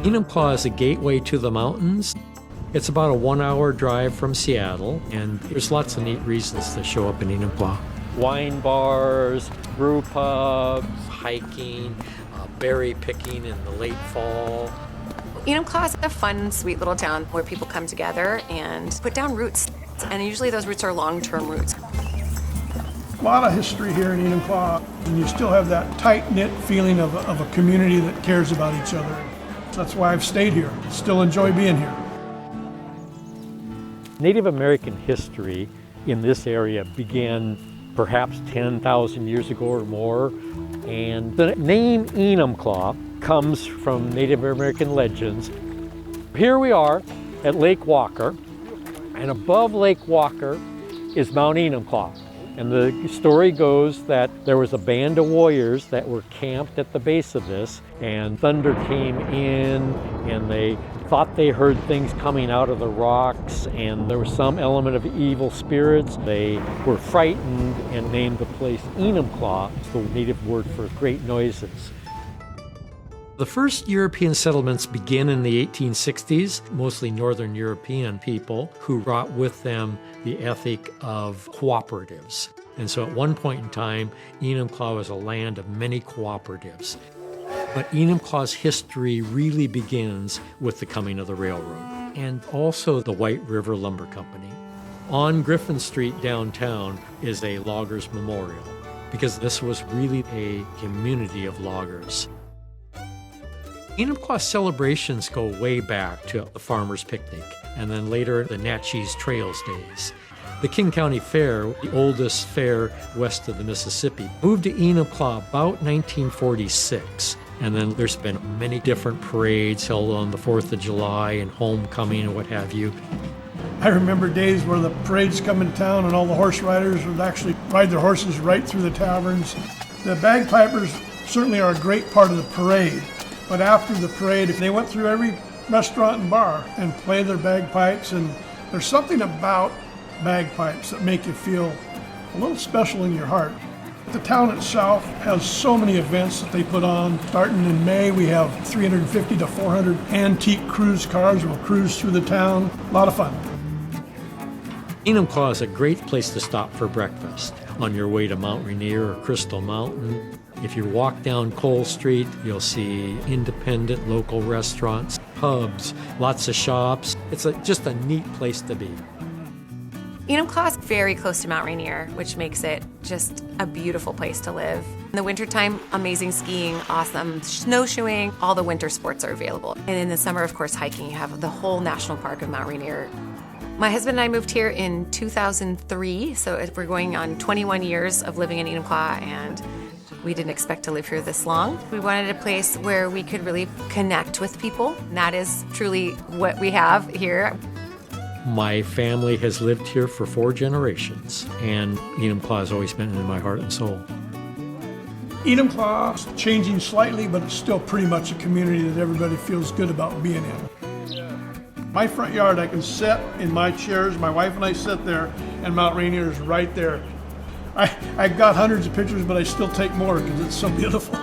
Enumclaw is a gateway to the mountains. It's about a 1-hour drive from Seattle, and there's lots of neat reasons to show up in Enumclaw. Wine bars, brew pubs, hiking, berry picking in the late fall. Enumclaw is a fun, sweet little town where people come together and put down roots. And usually those roots are long-term roots. A lot of history here in Enumclaw, and you still have that tight-knit feeling of a community that cares about each other. That's why I've stayed here. Still enjoy being here. Native American history in this area began perhaps 10,000 years ago or more. And the name Enumclaw comes from Native American legends. Here we are at Lake Walker, and above Lake Walker is Mount Enumclaw. And the story goes that there was a band of warriors that were camped at the base of this, and thunder came in, and they thought they heard things coming out of the rocks, and there was some element of evil spirits. They were frightened and named the place Enumclaw, the native word for great noises. The first European settlements begin in the 1860s, mostly Northern European people who brought with them the ethic of cooperatives. And so at one point in time, Enumclaw was a land of many cooperatives. But Enumclaw's history really begins with the coming of the railroad and also the White River Lumber Company. On Griffin Street downtown is a loggers memorial because this was really a community of loggers. Enumclaw celebrations go way back to the Farmer's Picnic, and then later the Natchez Trails days. The King County Fair, the oldest fair west of the Mississippi, moved to Enumclaw about 1946, and then there's been many different parades held on the 4th of July and homecoming and what have you. I remember days where the parades come into town and all the horse riders would actually ride their horses right through the taverns. The bagpipers certainly are a great part of the parade. But after the parade, they went through every restaurant and bar and played their bagpipes, and there's something about bagpipes that make you feel a little special in your heart. The town itself has so many events that they put on. Starting in May, we have 350 to 400 antique cruise cars that will cruise through the town. A lot of fun. Enumclaw is a great place to stop for breakfast on your way to Mount Rainier or Crystal Mountain. If you walk down Cole Street, you'll see independent local restaurants, pubs, lots of shops. It's just a neat place to be. Enumclaw is very close to Mount Rainier, which makes it just a beautiful place to live. In the wintertime, amazing skiing, awesome snowshoeing, all the winter sports are available. And in the summer, of course, hiking. You have the whole national park of Mount Rainier. My husband and I moved here in 2003, so we're going on 21 years of living in Enumclaw, and we didn't expect to live here this long. We wanted a place where we could really connect with people, and that is truly what we have here. My family has lived here for 4 generations, and Enumclaw has always been in my heart and soul. Enumclaw is changing slightly, but it's still pretty much a community that everybody feels good about being in. My front yard, I can sit in my chairs, my wife and I sit there, and Mount Rainier is right there. I've got hundreds of pictures, but I still take more because it's so beautiful.